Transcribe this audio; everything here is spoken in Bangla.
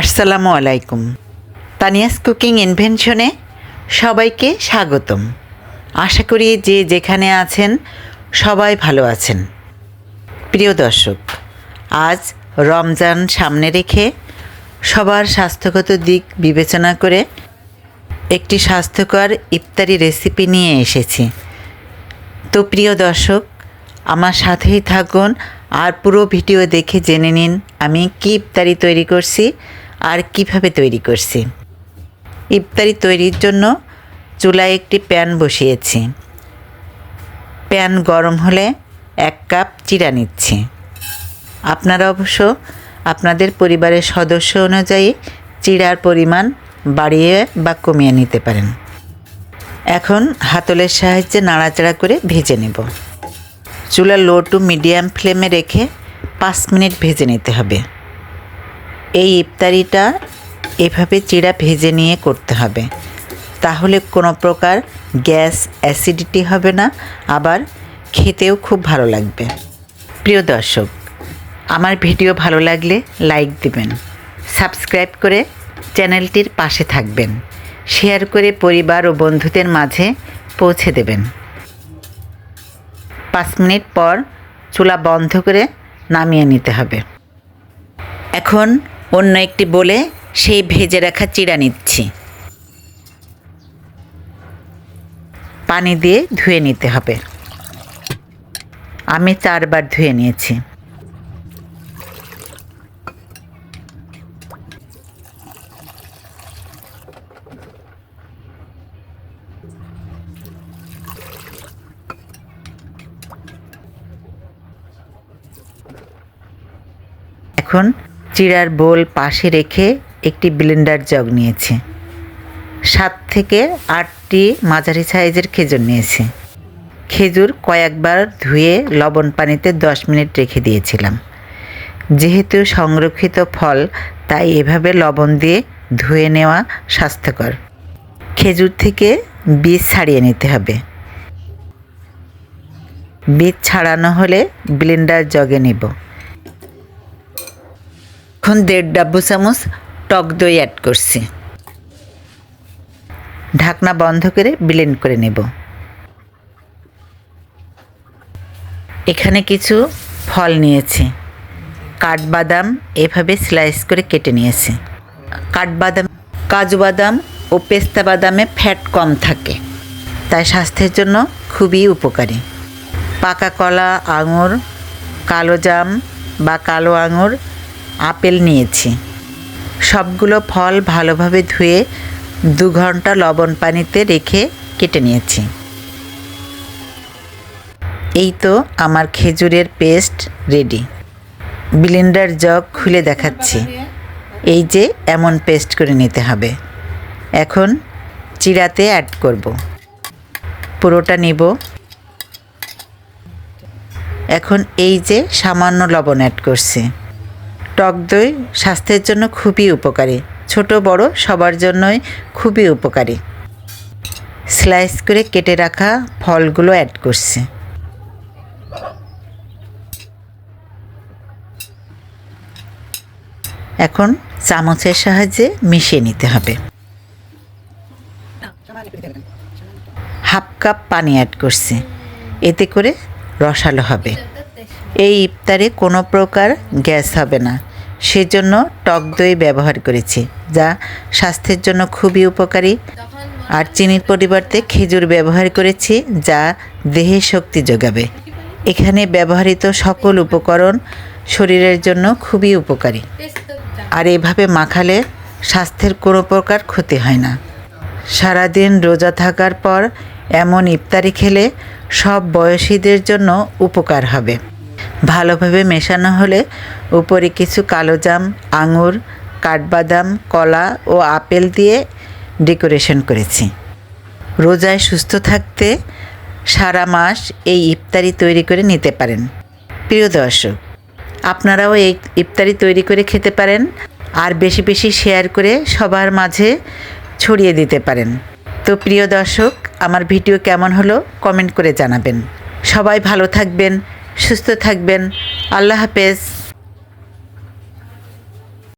আসসালামু আলাইকুম। তানিয়াস কুকিং ইনভেনশনে সবাইকে স্বাগতম। আশা করি যে যেখানে আছেন সবাই ভালো আছেন। প্রিয় দর্শক, আজ রমজান সামনে রেখে সবার স্বাস্থ্যগত দিক বিবেচনা করে একটি স্বাস্থ্যকর ইফতারি রেসিপি নিয়ে এসেছি। তো প্রিয় দর্শক, আমার সাথেই থাকুন আর পুরো ভিডিও দেখে জেনে নিন আমি কী ইফতারি তৈরি করছি আর কিভাবে তৈরি করছি। ইফতারি তৈরির জন্য চুলায় একটি প্যান বসিয়েছি। প্যান গরম হলে 1 কাপ চিড়া নিচ্ছি। আপনারা অবশ্য আপনাদের পরিবারের সদস্য অনুযায়ী চিড়ার পরিমাণ বাড়িয়ে বা কমিয়ে নিতে পারেন। এখন হাতলের সাহায্যে নাড়াচাড়া করে ভেজে নেব। চুলা লো টু মিডিয়াম ফ্লেমে রেখে 5 মিনিট ভেজে নিতে হবে। এই ইফতারিটা এভাবে চিড়া ভেজে নিয়ে করতে হবে, তাহলে কোনো প্রকার গ্যাস অ্যাসিডিটি হবে না, আবার খেতেও খুব ভালো লাগবে। প্রিয় দর্শক, আমার ভিডিও ভালো লাগলে লাইক দিবেন, সাবস্ক্রাইব করে চ্যানেলটির পাশে থাকবেন, শেয়ার করে পরিবার ও বন্ধুদের মাঝে পৌঁছে দেবেন। 5 মিনিট পর চুলা বন্ধ করে নামিয়ে নিতে হবে। এখন অন্য একটি বলে সেই ভেজে রাখা চিড়া নিচ্ছি। পানি দিয়ে ধুয়ে নিতে হবে। আমি 4 বার ধুয়ে নিয়েছি। এখন চিড়ার বোল পাশে রেখে একটি ব্লেন্ডার জগ নিয়েছি। 7 থেকে 8টি মাঝারি সাইজের খেজুর নিয়েছি। খেজুর কয়েকবার ধুয়ে লবণ পানিতে 10 মিনিট রেখে দিয়েছিলাম। যেহেতু সংরক্ষিত ফল, তাই এভাবে লবণ দিয়ে ধুয়ে নেওয়া স্বাস্থ্যকর। খেজুর থেকে বীজ ছাড়িয়ে নিতে হবে। বীজ ছাড়ানো হলে ব্লেন্ডার জগে নেব। এখন 1.5 ডাব্বু চামচ টক দই অ্যাড করছি। ঢাকনা বন্ধ করে ব্লেন্ড করে নেব। এখানে কিছু ফল নিয়েছি। কাঠবাদাম এভাবে স্লাইস করে কেটে নিয়েছি। কাঠবাদাম, কাজু বাদাম ও পেস্তা বাদামে ফ্যাট কম থাকে, তাই স্বাস্থ্যের জন্য খুবই উপকারী। পাকা কলা, আঙুর, কালো জাম বা কালো আঙুর, আপেল নিয়েছি। সবগুলো ফল ভালোভাবে ধুয়ে 2 ঘন্টা লবণ পানিতে রেখে কেটে নিয়েছি। এই তো আমার খেজুরের পেস্ট রেডি। ব্লেন্ডার জগ খুলে দেখাচ্ছি। এই যে এমন পেস্ট করে নিতে হবে। এখন চিড়াতে অ্যাড করব। পুরোটা নিব। এখন এই যে সামান্য লবণ অ্যাড করছি। টক দই স্বাস্থ্যের জন্য খুবই উপকারী, ছোট বড় সবার জন্যই খুবই উপকারী। স্লাইস করে কেটে রাখা ফলগুলো অ্যাড করছি। এখন চামচের সাহায্যে মিশিয়ে নিতে হবে। 1/2 কাপ পানি অ্যাড করছি, এতে করে রসালো হবে। এই ইফতারে কোনো প্রকার গ্যাস হবে না, সেজন্য টক দই ব্যবহার করেছি, যা স্বাস্থ্যের জন্য খুবই উপকারী। আর চিনির পরিবর্তে খেজুর ব্যবহার করেছি, যা দেহে শক্তি যোগাবে। এখানে ব্যবহৃত সকল উপকরণ শরীরের জন্য খুবই উপকারী। আর এভাবে মাখালে স্বাস্থ্যের কোনো প্রকার ক্ষতি হয় না। সারাদিন রোজা থাকার পর এমন ইফতারি খেলে সব বয়সীদের জন্য উপকার হবে। ভালোভাবে মেশানো হলে উপরে কিছু কালো জাম, আঙুর, কাঠবাদাম, কলা ও আপেল দিয়ে ডেকোরেশন করেছি। রোজায় সুস্থ থাকতে সারা মাস এই ইফতারি তৈরি করে নিতে পারেন। প্রিয় দর্শক, আপনারাও এই ইফতারি তৈরি করে খেতে পারেন আর বেশি বেশি শেয়ার করে সবার মাঝে ছড়িয়ে দিতে পারেন। তো প্রিয় দর্শক, আমার ভিডিও কেমন হলো কমেন্ট করে জানাবেন। সবাই ভালো থাকবেন, সুস্থ থাকবেন। আল্লাহ হাফেজ।